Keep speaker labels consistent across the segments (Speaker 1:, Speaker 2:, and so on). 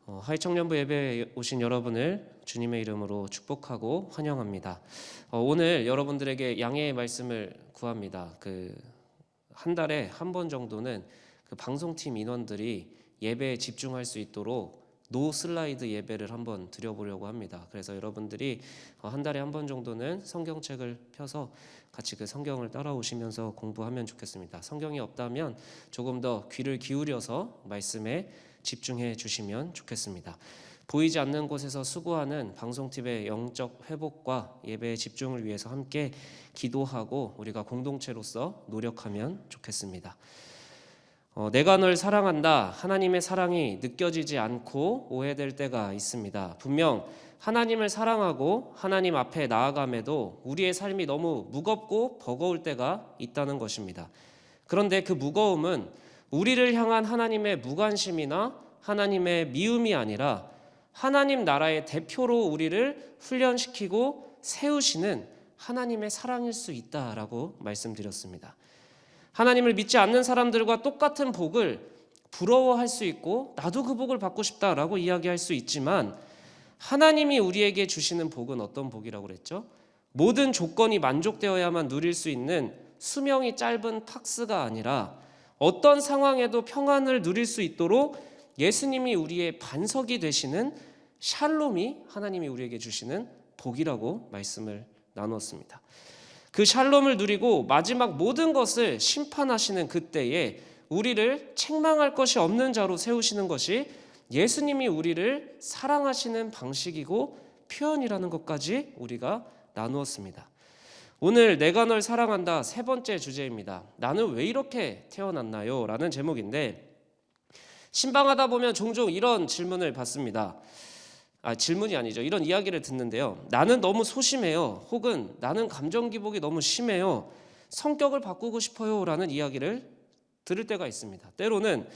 Speaker 1: 하이청년부 예배에 오신 여러분을 주님의 이름으로 축복하고 환영합니다. 오늘 여러분들에게 양해의 말씀을 구합니다. 한 달에 한 번 정도는 방송팀 인원들이 예배에 집중할 수 있도록 노 슬라이드 예배를 한번 드려보려고 합니다. 그래서 여러분들이 한 달에 한 번 정도는 성경책을 펴서 같이 성경을 따라오시면서 공부하면 좋겠습니다. 성경이 없다면 조금 더 귀를 기울여서 말씀에 집중해 주시면 좋겠습니다. 보이지 않는 곳에서 수고하는 방송팀의 영적 회복과 예배의 집중을 위해서 함께 기도하고 우리가 공동체로서 노력하면 좋겠습니다. 내가 널 사랑한다. 하나님의 사랑이 느껴지지 않고 오해될 때가 있습니다. 분명 하나님을 사랑하고 하나님 앞에 나아감에도 우리의 삶이 너무 무겁고 버거울 때가 있다는 것입니다. 그런데 그 무거움은 우리를 향한 하나님의 무관심이나 하나님의 미움이 아니라 하나님 나라의 대표로 우리를 훈련시키고 세우시는 하나님의 사랑일 수 있다라고 말씀드렸습니다. 하나님을 믿지 않는 사람들과 똑같은 복을 부러워할 수 있고 나도 그 복을 받고 싶다라고 이야기할 수 있지만 하나님이 우리에게 주시는 복은 어떤 복이라고 그랬죠? 모든 조건이 만족되어야만 누릴 수 있는 수명이 짧은 팍스가 아니라 어떤 상황에도 평안을 누릴 수 있도록 예수님이 우리의 반석이 되시는 샬롬이 하나님이 우리에게 주시는 복이라고 말씀을 나누었습니다. 그 샬롬을 누리고 마지막 모든 것을 심판하시는 그때에 우리를 책망할 것이 없는 자로 세우시는 것이 예수님이 우리를 사랑하시는 방식이고 표현이라는 것까지 우리가 나누었습니다. 오늘 내가 널 사랑한다 세 번째 주제입니다. 나는 왜 이렇게 태어났나요? 라는 제목인데 신방하다 보면 종종 이런 질문을 받습니다. 질문이 아니죠. 이런 이야기를 듣는데요. 나는 너무 소심해요. 혹은 나는 감정 기복이 너무 심해요. 성격을 바꾸고 싶어요. 라는 이야기를 들을 때가 있습니다. 때로는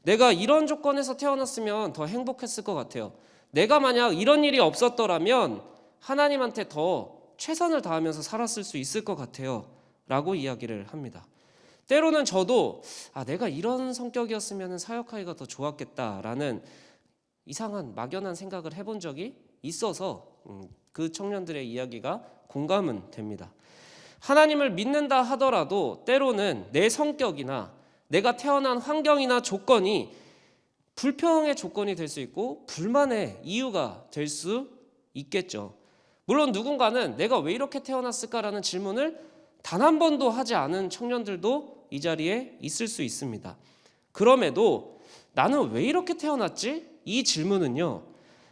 Speaker 1: 내가 이런 조건에서 태어났으면 더 행복했을 것 같아요. 내가 만약 이런 일이 없었더라면 하나님한테 더 최선을 다하면서 살았을 수 있을 것 같아요. 라고 이야기를 합니다. 때로는 저도 내가 이런 성격이었으면 사역하기가 더 좋았겠다라는 이상한 막연한 생각을 해본 적이 있어서 그 청년들의 이야기가 공감은 됩니다. 하나님을 믿는다 하더라도 때로는 내 성격이나 내가 태어난 환경이나 조건이 불평의 조건이 될 수 있고 불만의 이유가 될 수 있겠죠. 물론 누군가는 내가 왜 이렇게 태어났을까라는 질문을 단 한 번도 하지 않은 청년들도 이 자리에 있을 수 있습니다. 그럼에도 나는 왜 이렇게 태어났지? 이 질문은요,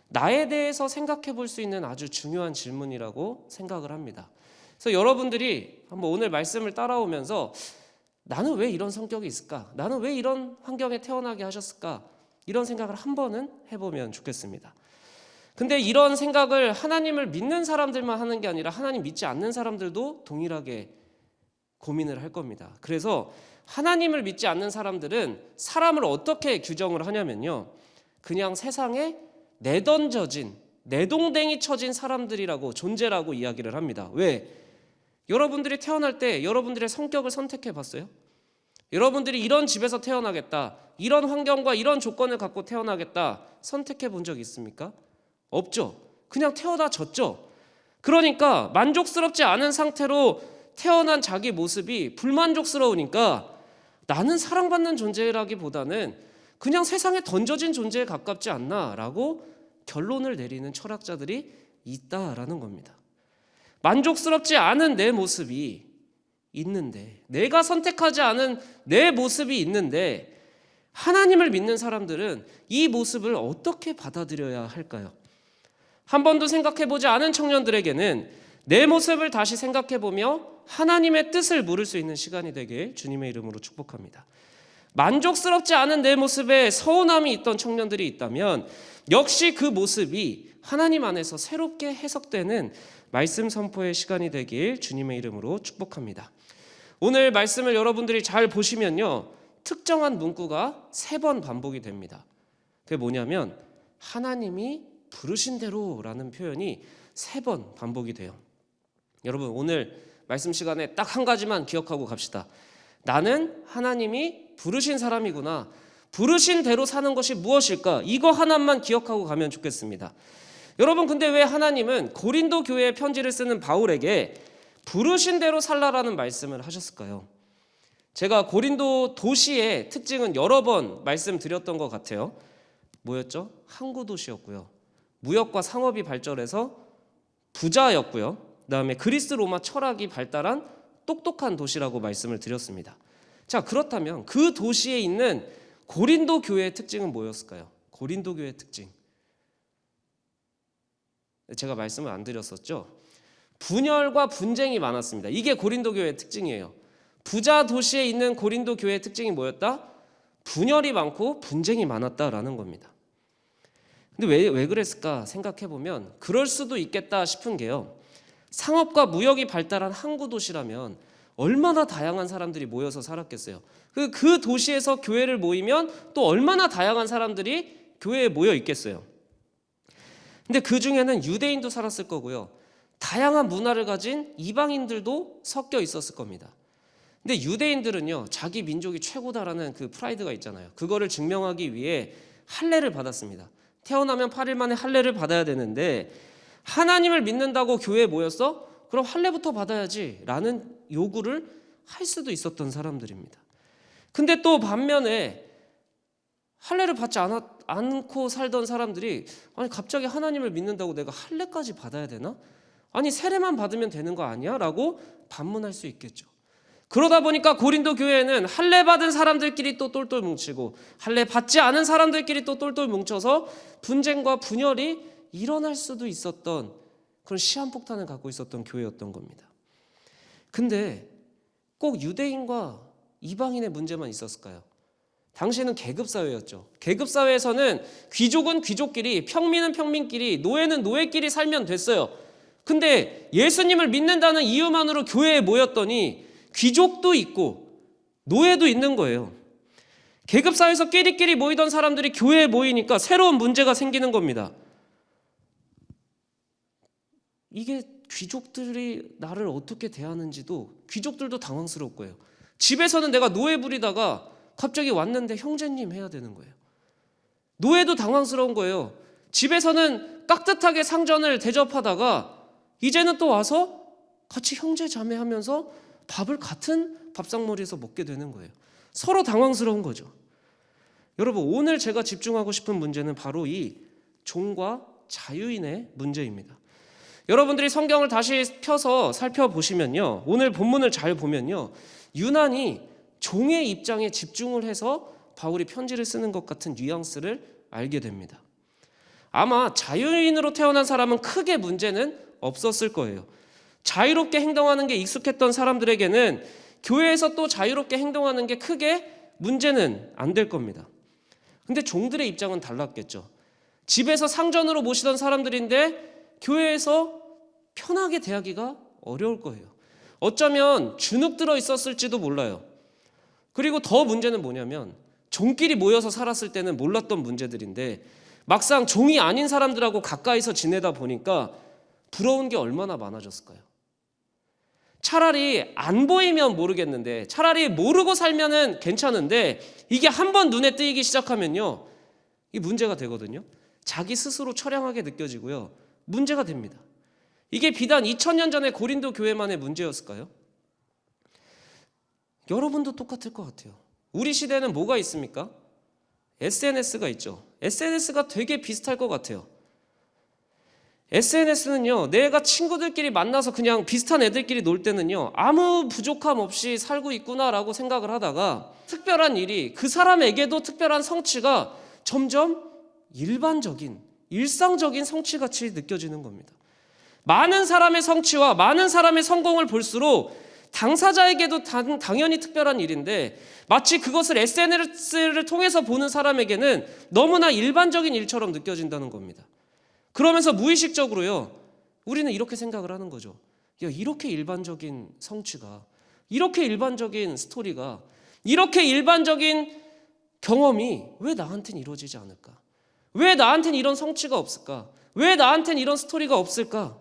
Speaker 1: 나에 대해서 생각해 볼 수 있는 아주 중요한 질문이라고 생각을 합니다. 그래서 여러분들이 한번 오늘 말씀을 따라오면서 나는 왜 이런 성격이 있을까? 나는 왜 이런 환경에 태어나게 하셨을까? 이런 생각을 한 번은 해보면 좋겠습니다. 근데 이런 생각을 하나님을 믿는 사람들만 하는 게 아니라 하나님 믿지 않는 사람들도 동일하게 고민을 할 겁니다. 그래서 하나님을 믿지 않는 사람들은 사람을 어떻게 규정을 하냐면요, 그냥 세상에 내던져진 내동댕이 쳐진 사람들이라고 존재라고 이야기를 합니다. 왜? 여러분들이 태어날 때 여러분들의 성격을 선택해 봤어요? 여러분들이 이런 집에서 태어나겠다, 이런 환경과 이런 조건을 갖고 태어나겠다 선택해 본 적 있습니까? 없죠. 그냥 태어나졌죠. 그러니까 만족스럽지 않은 상태로 태어난 자기 모습이 불만족스러우니까 나는 사랑받는 존재라기보다는 그냥 세상에 던져진 존재에 가깝지 않나라고 결론을 내리는 철학자들이 있다라는 겁니다. 만족스럽지 않은 내 모습이 있는데, 내가 선택하지 않은 내 모습이 있는데 하나님을 믿는 사람들은 이 모습을 어떻게 받아들여야 할까요? 한 번도 생각해보지 않은 청년들에게는 내 모습을 다시 생각해보며 하나님의 뜻을 물을 수 있는 시간이 되길 주님의 이름으로 축복합니다. 만족스럽지 않은 내 모습에 서운함이 있던 청년들이 있다면 역시 그 모습이 하나님 안에서 새롭게 해석되는 말씀 선포의 시간이 되길 주님의 이름으로 축복합니다. 오늘 말씀을 여러분들이 잘 보시면요, 특정한 문구가 3번 반복이 됩니다. 그게 뭐냐면 하나님이 부르신 대로라는 표현이 3번 반복이 돼요. 여러분 오늘 말씀 시간에 딱 한 가지만 기억하고 갑시다. 나는 하나님이 부르신 사람이구나. 부르신 대로 사는 것이 무엇일까? 이거 하나만 기억하고 가면 좋겠습니다. 여러분, 근데 왜 하나님은 고린도 교회에 편지를 쓰는 바울에게 부르신 대로 살라라는 말씀을 하셨을까요? 제가 고린도 도시의 특징은 여러 번 말씀드렸던 것 같아요. 뭐였죠? 항구 도시였고요. 무역과 상업이 발전해서 부자였고요. 그다음에 그리스 로마 철학이 발달한 똑똑한 도시라고 말씀을 드렸습니다. 자, 그렇다면 그 도시에 있는 고린도 교회의 특징은 뭐였을까요? 고린도 교회의 특징. 제가 말씀을 안 드렸었죠. 분열과 분쟁이 많았습니다. 이게 고린도 교회의 특징이에요. 부자 도시에 있는 고린도 교회의 특징이 뭐였다? 분열이 많고 분쟁이 많았다라는 겁니다. 근데 왜 그랬을까 생각해보면 그럴 수도 있겠다 싶은 게요. 상업과 무역이 발달한 항구 도시라면 얼마나 다양한 사람들이 모여서 살았겠어요. 그 도시에서 교회를 모이면 또 얼마나 다양한 사람들이 교회에 모여 있겠어요. 근데 그 중에는 유대인도 살았을 거고요. 다양한 문화를 가진 이방인들도 섞여 있었을 겁니다. 근데 유대인들은요, 자기 민족이 최고다라는 그 프라이드가 있잖아요. 그거를 증명하기 위해 할례를 받았습니다. 태어나면 8일 만에 할례를 받아야 되는데 하나님을 믿는다고 교회에 모였어? 그럼 할례부터 받아야지 라는 요구를 할 수도 있었던 사람들입니다. 근데 또 반면에 할례를 받지 않고 살던 사람들이 아니 갑자기 하나님을 믿는다고 내가 할례까지 받아야 되나? 아니 세례만 받으면 되는 거 아니야? 라고 반문할 수 있겠죠. 그러다 보니까 고린도 교회에는 할례 받은 사람들끼리 또 똘똘 뭉치고 할례 받지 않은 사람들끼리 또 똘똘 뭉쳐서 분쟁과 분열이 일어날 수도 있었던 그런 시한폭탄을 갖고 있었던 교회였던 겁니다. 근데 꼭 유대인과 이방인의 문제만 있었을까요? 당시에는 계급사회였죠. 계급사회에서는 귀족은 귀족끼리, 평민은 평민끼리, 노예는 노예끼리 살면 됐어요. 근데 예수님을 믿는다는 이유만으로 교회에 모였더니 귀족도 있고 노예도 있는 거예요. 계급사회에서 끼리끼리 모이던 사람들이 교회에 모이니까 새로운 문제가 생기는 겁니다. 이게 귀족들이 나를 어떻게 대하는지도 귀족들도 당황스러울 거예요. 집에서는 내가 노예 부리다가 갑자기 왔는데 형제님 해야 되는 거예요. 노예도 당황스러운 거예요. 집에서는 깍듯하게 상전을 대접하다가 이제는 또 와서 같이 형제 자매 하면서 밥을 같은 밥상머리에서 먹게 되는 거예요. 서로 당황스러운 거죠. 여러분, 오늘 제가 집중하고 싶은 문제는 바로 이 종과 자유인의 문제입니다. 여러분들이 성경을 다시 펴서 살펴보시면요, 오늘 본문을 잘 보면요, 유난히 종의 입장에 집중을 해서 바울이 편지를 쓰는 것 같은 뉘앙스를 알게 됩니다. 아마 자유인으로 태어난 사람은 크게 문제는 없었을 거예요. 자유롭게 행동하는 게 익숙했던 사람들에게는 교회에서 또 자유롭게 행동하는 게 크게 문제는 안 될 겁니다. 근데 종들의 입장은 달랐겠죠. 집에서 상전으로 모시던 사람들인데 교회에서 편하게 대하기가 어려울 거예요. 어쩌면 주눅 들어 있었을지도 몰라요. 그리고 더 문제는 뭐냐면 종끼리 모여서 살았을 때는 몰랐던 문제들인데 막상 종이 아닌 사람들하고 가까이서 지내다 보니까 부러운 게 얼마나 많아졌을까요? 차라리 안 보이면 모르겠는데, 차라리 모르고 살면은 괜찮은데 이게 한번 눈에 띄기 시작하면요, 이 문제가 되거든요. 자기 스스로 처량하게 느껴지고요, 문제가 됩니다. 이게 비단 2000년 전에 고린도 교회만의 문제였을까요? 여러분도 똑같을 것 같아요. 우리 시대는 뭐가 있습니까? SNS가 있죠. SNS가 되게 비슷할 것 같아요. SNS는요, 내가 친구들끼리 만나서 그냥 비슷한 애들끼리 놀 때는요, 아무 부족함 없이 살고 있구나라고 생각을 하다가 특별한 일이, 그 사람에게도 특별한 성취가 점점 일반적인, 일상적인 성취같이 느껴지는 겁니다. 많은 사람의 성취와 많은 사람의 성공을 볼수록 당사자에게도 당연히 특별한 일인데 마치 그것을 SNS를 통해서 보는 사람에게는 너무나 일반적인 일처럼 느껴진다는 겁니다. 그러면서 무의식적으로요, 우리는 이렇게 생각을 하는 거죠. 야, 이렇게 일반적인 성취가, 이렇게 일반적인 스토리가, 이렇게 일반적인 경험이 왜 나한테는 이루어지지 않을까? 왜 나한테는 이런 성취가 없을까? 왜 나한테는 이런 스토리가 없을까?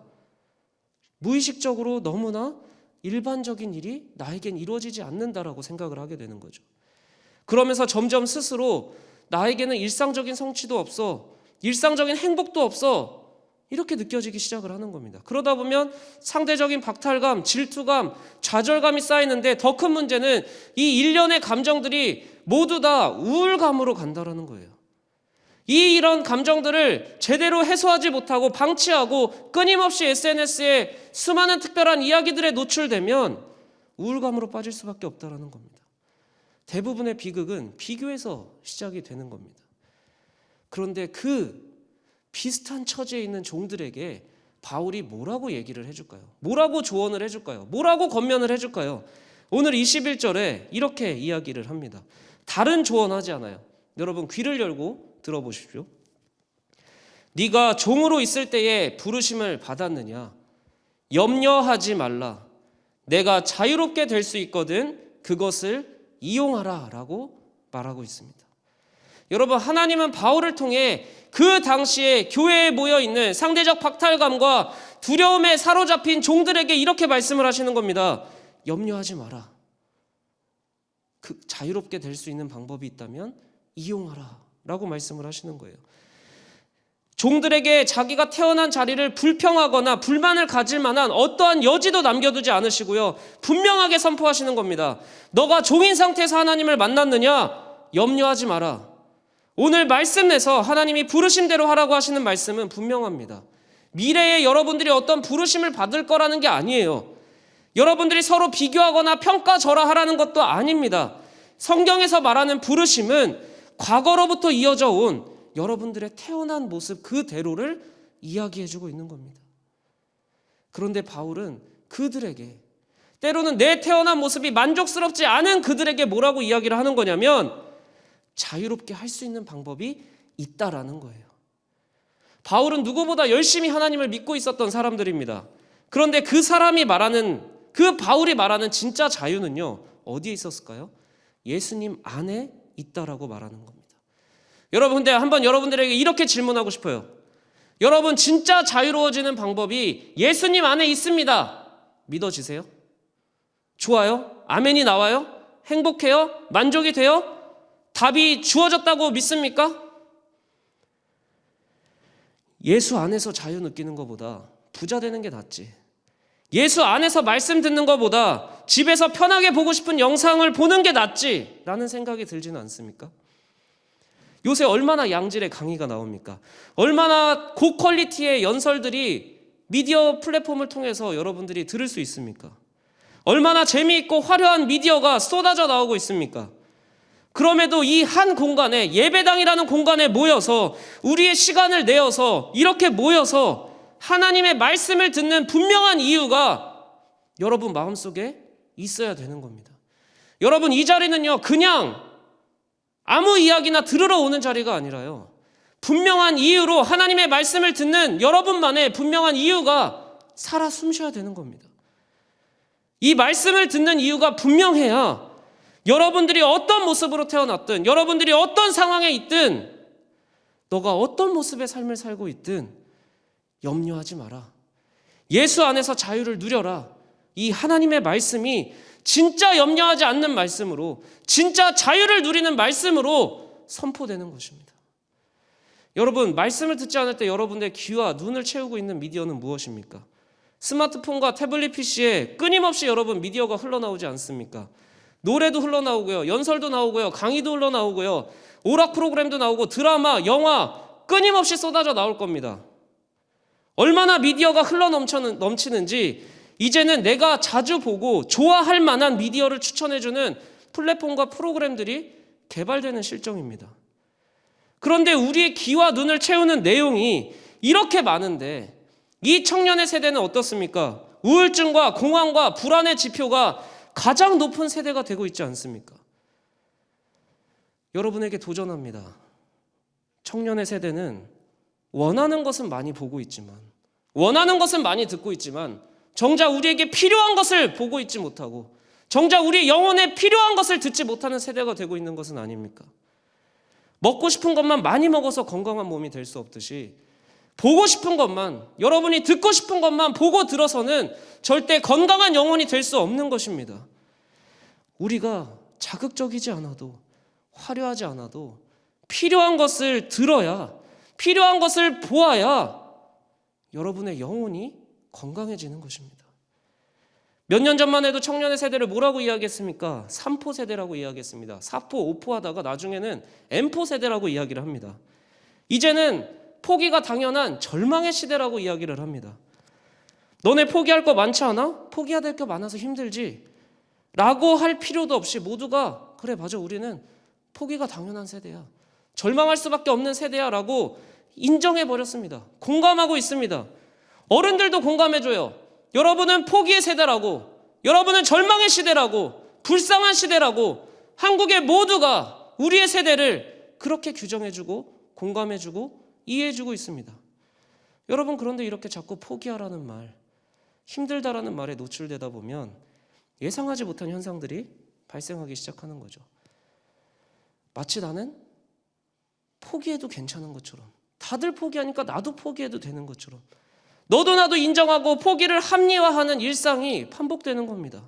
Speaker 1: 무의식적으로 너무나 일반적인 일이 나에겐 이루어지지 않는다라고 생각을 하게 되는 거죠. 그러면서 점점 스스로 나에게는 일상적인 성취도 없어. 일상적인 행복도 없어. 이렇게 느껴지기 시작을 하는 겁니다. 그러다 보면 상대적인 박탈감, 질투감, 좌절감이 쌓이는데 더 큰 문제는 이 일련의 감정들이 모두 다 우울감으로 간다라는 거예요. 이런 감정들을 제대로 해소하지 못하고 방치하고 끊임없이 SNS에 수많은 특별한 이야기들에 노출되면 우울감으로 빠질 수밖에 없다라는 겁니다. 대부분의 비극은 비교에서 시작이 되는 겁니다. 그런데 그 비슷한 처지에 있는 종들에게 바울이 뭐라고 얘기를 해줄까요? 뭐라고 조언을 해줄까요? 뭐라고 권면을 해줄까요? 오늘 21절에 이렇게 이야기를 합니다. 다른 조언하지 않아요. 여러분 귀를 열고 들어보십시오. 네가 종으로 있을 때에 부르심을 받았느냐? 염려하지 말라. 내가 자유롭게 될 수 있거든 그것을 이용하라 라고 말하고 있습니다. 여러분, 하나님은 바울을 통해 그 당시에 교회에 모여있는 상대적 박탈감과 두려움에 사로잡힌 종들에게 이렇게 말씀을 하시는 겁니다. 염려하지 마라. 그 자유롭게 될 수 있는 방법이 있다면 이용하라 라고 말씀을 하시는 거예요. 종들에게 자기가 태어난 자리를 불평하거나 불만을 가질 만한 어떠한 여지도 남겨두지 않으시고요, 분명하게 선포하시는 겁니다. 너가 종인 상태에서 하나님을 만났느냐? 염려하지 마라. 오늘 말씀 내서 하나님이 부르심대로 하라고 하시는 말씀은 분명합니다. 미래에 여러분들이 어떤 부르심을 받을 거라는 게 아니에요. 여러분들이 서로 비교하거나 평가절하하라는 것도 아닙니다. 성경에서 말하는 부르심은 과거로부터 이어져 온 여러분들의 태어난 모습 그대로를 이야기해주고 있는 겁니다. 그런데 바울은 그들에게, 때로는 내 태어난 모습이 만족스럽지 않은 그들에게 뭐라고 이야기를 하는 거냐면 자유롭게 할 수 있는 방법이 있다라는 거예요. 바울은 누구보다 열심히 하나님을 믿고 있었던 사람들입니다. 그런데 그 사람이 말하는, 그 바울이 말하는 진짜 자유는요, 어디에 있었을까요? 예수님 안에 있다라고 말하는 겁니다. 여러분, 근데 한번 여러분들에게 이렇게 질문하고 싶어요. 여러분, 진짜 자유로워지는 방법이 예수님 안에 있습니다. 믿어지세요? 좋아요? 아멘이 나와요? 행복해요? 만족이 돼요? 답이 주어졌다고 믿습니까? 예수 안에서 자유 느끼는 것보다 부자 되는 게 낫지. 예수 안에서 말씀 듣는 것보다 집에서 편하게 보고 싶은 영상을 보는 게 낫지 라는 생각이 들지는 않습니까? 요새 얼마나 양질의 강의가 나옵니까? 얼마나 고퀄리티의 연설들이 미디어 플랫폼을 통해서 여러분들이 들을 수 있습니까? 얼마나 재미있고 화려한 미디어가 쏟아져 나오고 있습니까? 그럼에도 이 한 공간에, 예배당이라는 공간에 모여서 우리의 시간을 내어서 이렇게 모여서 하나님의 말씀을 듣는 분명한 이유가 여러분 마음속에 있어야 되는 겁니다. 여러분, 이 자리는요, 그냥 아무 이야기나 들으러 오는 자리가 아니라요, 분명한 이유로 하나님의 말씀을 듣는 여러분만의 분명한 이유가 살아 숨쉬어야 되는 겁니다. 이 말씀을 듣는 이유가 분명해야 여러분들이 어떤 모습으로 태어났든, 여러분들이 어떤 상황에 있든, 너가 어떤 모습의 삶을 살고 있든 염려하지 마라. 예수 안에서 자유를 누려라. 이 하나님의 말씀이 진짜 염려하지 않는 말씀으로, 진짜 자유를 누리는 말씀으로 선포되는 것입니다. 여러분, 말씀을 듣지 않을 때 여러분의 귀와 눈을 채우고 있는 미디어는 무엇입니까? 스마트폰과 태블릿 PC에 끊임없이 여러분 미디어가 흘러나오지 않습니까? 노래도 흘러나오고요, 연설도 나오고요, 강의도 흘러나오고요, 오락 프로그램도 나오고 드라마, 영화 끊임없이 쏟아져 나올 겁니다. 얼마나 미디어가 넘치는지 이제는 내가 자주 보고 좋아할 만한 미디어를 추천해주는 플랫폼과 프로그램들이 개발되는 실정입니다. 그런데 우리의 귀와 눈을 채우는 내용이 이렇게 많은데 이 청년의 세대는 어떻습니까? 우울증과 공황과 불안의 지표가 가장 높은 세대가 되고 있지 않습니까? 여러분에게 도전합니다. 청년의 세대는 원하는 것은 많이 보고 있지만, 원하는 것은 많이 듣고 있지만 정작 우리에게 필요한 것을 보고 있지 못하고 정작 우리의 영혼에 필요한 것을 듣지 못하는 세대가 되고 있는 것은 아닙니까? 먹고 싶은 것만 많이 먹어서 건강한 몸이 될 수 없듯이 보고 싶은 것만, 여러분이 듣고 싶은 것만 보고 들어서는 절대 건강한 영혼이 될 수 없는 것입니다. 우리가 자극적이지 않아도, 화려하지 않아도 필요한 것을 들어야, 필요한 것을 보아야 여러분의 영혼이 건강해지는 것입니다. 몇 년 전만 해도 청년의 세대를 뭐라고 이야기했습니까? 3포 세대라고 이야기했습니다. 4포, 5포 하다가 나중에는 M포 세대라고 이야기를 합니다. 이제는 포기가 당연한 절망의 시대라고 이야기를 합니다. 너네 포기할 거 많지 않아? 포기해야 될 게 많아서 힘들지 라고 할 필요도 없이 모두가 그래 맞아 우리는 포기가 당연한 세대야, 절망할 수밖에 없는 세대야 라고 인정해버렸습니다. 공감하고 있습니다. 어른들도 공감해줘요. 여러분은 포기의 세대라고, 여러분은 절망의 시대라고, 불쌍한 시대라고 한국의 모두가 우리의 세대를 그렇게 규정해주고 공감해주고 이해해주고 있습니다. 여러분, 그런데 이렇게 자꾸 포기하라는 말, 힘들다라는 말에 노출되다 보면 예상하지 못한 현상들이 발생하기 시작하는 거죠. 마치 나는 포기해도 괜찮은 것처럼, 다들 포기하니까 나도 포기해도 되는 것처럼, 너도 나도 인정하고 포기를 합리화하는 일상이 반복되는 겁니다.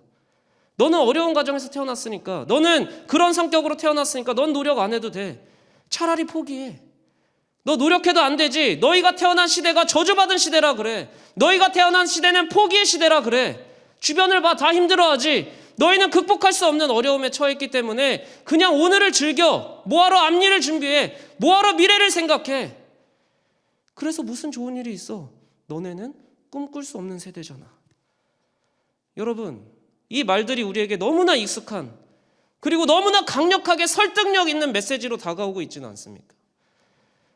Speaker 1: 너는 어려운 가정에서 태어났으니까, 너는 그런 성격으로 태어났으니까 넌 노력 안 해도 돼. 차라리 포기해. 너 노력해도 안 되지. 너희가 태어난 시대가 저주받은 시대라 그래. 너희가 태어난 시대는 포기의 시대라 그래. 주변을 봐, 다 힘들어하지. 너희는 극복할 수 없는 어려움에 처했기 때문에 그냥 오늘을 즐겨. 뭐하러 앞일을 준비해. 뭐하러 미래를 생각해. 그래서 무슨 좋은 일이 있어. 너네는 꿈꿀 수 없는 세대잖아. 여러분, 이 말들이 우리에게 너무나 익숙한, 그리고 너무나 강력하게 설득력 있는 메시지로 다가오고 있지는 않습니까?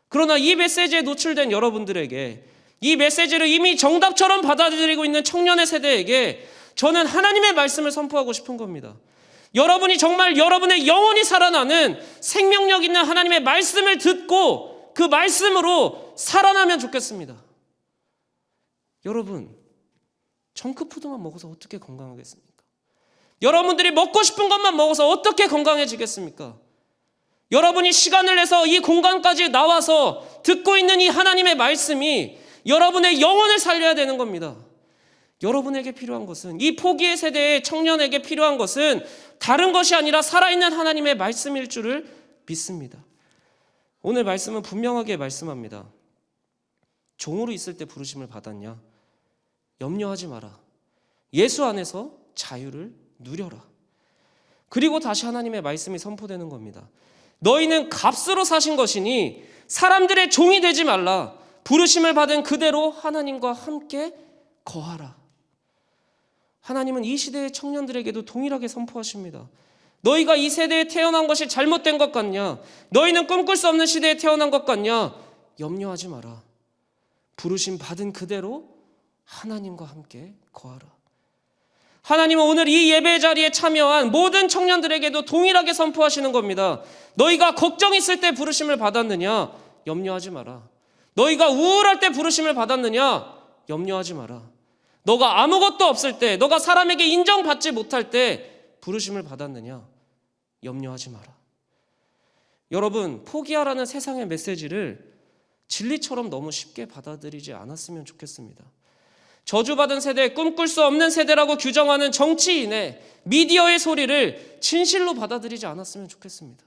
Speaker 1: 그러나 이 메시지에 노출된 여러분들에게, 이 메시지를 이미 정답처럼 받아들이고 있는 청년의 세대에게 저는 하나님의 말씀을 선포하고 싶은 겁니다. 여러분이 정말 여러분의 영혼이 살아나는 생명력 있는 하나님의 말씀을 듣고 그 말씀으로 살아나면 좋겠습니다. 여러분, 정크푸드만 먹어서 어떻게 건강하겠습니까? 여러분들이 먹고 싶은 것만 먹어서 어떻게 건강해지겠습니까? 여러분이 시간을 내서 이 공간까지 나와서 듣고 있는 이 하나님의 말씀이 여러분의 영혼을 살려야 되는 겁니다. 여러분에게 필요한 것은, 이 포기의 세대의 청년에게 필요한 것은 다른 것이 아니라 살아있는 하나님의 말씀일 줄을 믿습니다. 오늘 말씀은 분명하게 말씀합니다. 종으로 있을 때 부르심을 받았냐? 염려하지 마라. 예수 안에서 자유를 누려라. 그리고 다시 하나님의 말씀이 선포되는 겁니다. 너희는 값으로 사신 것이니 사람들의 종이 되지 말라. 부르심을 받은 그대로 하나님과 함께 거하라. 하나님은 이 시대의 청년들에게도 동일하게 선포하십니다. 너희가 이 세대에 태어난 것이 잘못된 것 같냐? 너희는 꿈꿀 수 없는 시대에 태어난 것 같냐? 염려하지 마라. 부르심 받은 그대로 하나님과 함께 거하라. 하나님은 오늘 이 예배 자리에 참여한 모든 청년들에게도 동일하게 선포하시는 겁니다. 너희가 걱정 있을 때 부르심을 받았느냐? 염려하지 마라. 너희가 우울할 때 부르심을 받았느냐? 염려하지 마라. 너가 아무것도 없을 때, 너가 사람에게 인정받지 못할 때 부르심을 받았느냐? 염려하지 마라. 여러분, 포기하라는 세상의 메시지를 진리처럼 너무 쉽게 받아들이지 않았으면 좋겠습니다. 저주받은 세대, 꿈꿀 수 없는 세대라고 규정하는 정치인의, 미디어의 소리를 진실로 받아들이지 않았으면 좋겠습니다.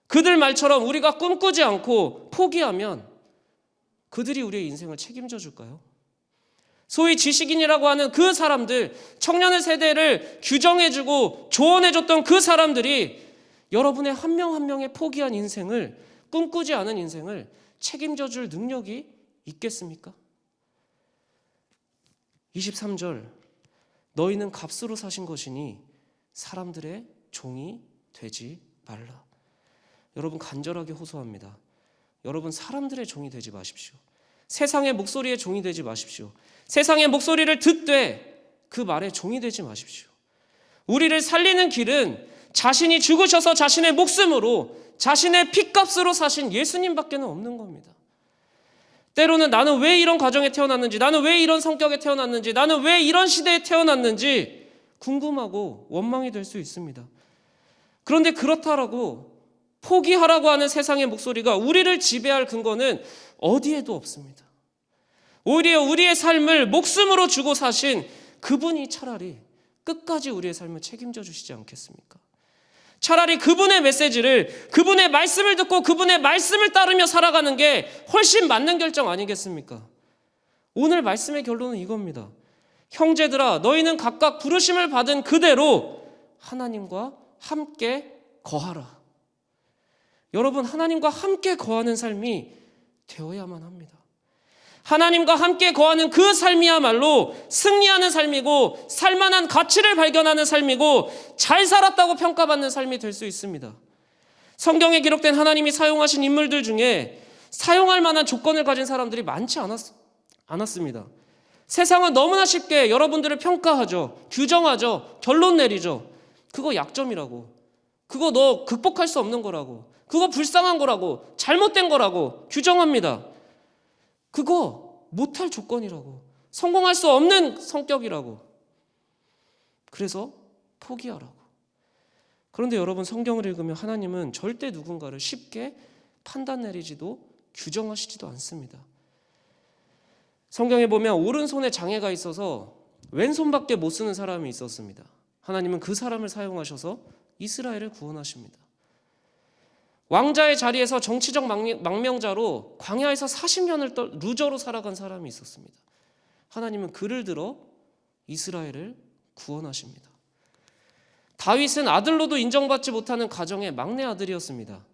Speaker 1: 그들 말처럼 우리가 꿈꾸지 않고 포기하면 그들이 우리의 인생을 책임져 줄까요? 소위 지식인이라고 하는 그 사람들, 청년의 세대를 규정해주고 조언해줬던 그 사람들이 여러분의 한 명 한 명의 포기한 인생을, 꿈꾸지 않은 인생을 책임져 줄 능력이 있겠습니까? 23절, 너희는 값으로 사신 것이니 사람들의 종이 되지 말라. 여러분, 간절하게 호소합니다. 여러분, 사람들의 종이 되지 마십시오. 세상의 목소리의 종이 되지 마십시오. 세상의 목소리를 듣되 그 말에 종이 되지 마십시오. 우리를 살리는 길은 자신이 죽으셔서 자신의 목숨으로, 자신의 피값으로 사신 예수님밖에는 없는 겁니다. 때로는 나는 왜 이런 가정에 태어났는지, 나는 왜 이런 성격에 태어났는지, 나는 왜 이런 시대에 태어났는지 궁금하고 원망이 될 수 있습니다. 그런데 그렇다라고 포기하라고 하는 세상의 목소리가 우리를 지배할 근거는 어디에도 없습니다. 오히려 우리의 삶을 목숨으로 주고 사신 그분이 차라리 끝까지 우리의 삶을 책임져 주시지 않겠습니까? 차라리 그분의 메시지를, 그분의 말씀을 듣고 그분의 말씀을 따르며 살아가는 게 훨씬 맞는 결정 아니겠습니까? 오늘 말씀의 결론은 이겁니다. 형제들아, 너희는 각각 부르심을 받은 그대로 하나님과 함께 거하라. 여러분, 하나님과 함께 거하는 삶이 되어야만 합니다. 하나님과 함께 거하는 그 삶이야말로 승리하는 삶이고 살만한 가치를 발견하는 삶이고 잘 살았다고 평가받는 삶이 될 수 있습니다. 성경에 기록된 하나님이 사용하신 인물들 중에 사용할 만한 조건을 가진 사람들이 많지 않았습니다. 세상은 너무나 쉽게 여러분들을 평가하죠. 규정하죠. 결론 내리죠. 그거 약점이라고. 그거 너 극복할 수 없는 거라고. 그거 불쌍한 거라고. 잘못된 거라고 규정합니다. 그거 못할 조건이라고. 성공할 수 없는 성격이라고. 그래서 포기하라고. 그런데 여러분, 성경을 읽으면 하나님은 절대 누군가를 쉽게 판단 내리지도 규정하시지도 않습니다. 성경에 보면 오른손에 장애가 있어서 왼손밖에 못 쓰는 사람이 있었습니다. 하나님은 그 사람을 사용하셔서 이스라엘을 구원하십니다. 왕자의 자리에서 정치적 망명자로 광야에서 40년을 루저로 살아간 사람이 있었습니다. 하나님은 그를 들어 이스라엘을 구원하십니다. 다윗은 아들로도 인정받지 못하는 가정의 막내 아들이었습니다.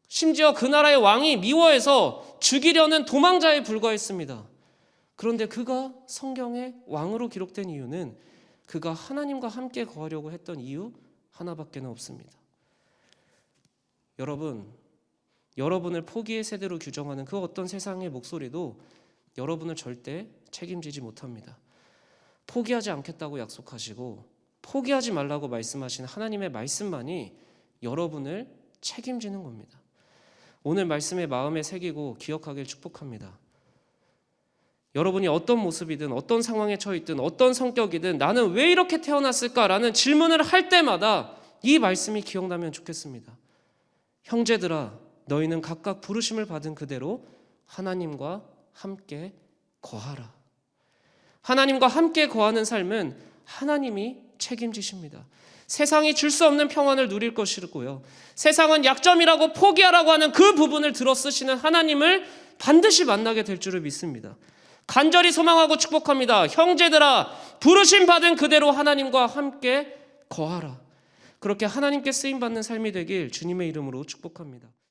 Speaker 1: 심지어 그 나라의 왕이 미워해서 죽이려는 도망자에 불과했습니다. 그런데 그가 성경의 왕으로 기록된 이유는 그가 하나님과 함께 거하려고 했던 이유 하나밖에 없습니다. 여러분, 여러분을 포기의 세대로 규정하는 그 어떤 세상의 목소리도 여러분을 절대 책임지지 못합니다. 포기하지 않겠다고 약속하시고 포기하지 말라고 말씀하신 하나님의 말씀만이 여러분을 책임지는 겁니다. 오늘 말씀의 마음에 새기고 기억하길 축복합니다. 여러분이 어떤 모습이든 어떤 상황에 처해있든 어떤 성격이든 나는 왜 이렇게 태어났을까라는 질문을 할 때마다 이 말씀이 기억나면 좋겠습니다. 형제들아, 너희는 각각 부르심을 받은 그대로 하나님과 함께 거하라. 하나님과 함께 거하는 삶은 하나님이 책임지십니다. 세상이 줄 수 없는 평안을 누릴 것이고요. 세상은 약점이라고 포기하라고 하는 그 부분을 들어 쓰시는 하나님을 반드시 만나게 될 줄을 믿습니다. 간절히 소망하고 축복합니다. 형제들아, 부르심 받은 그대로 하나님과 함께 거하라. 그렇게 하나님께 쓰임받는 삶이 되길 주님의 이름으로 축복합니다.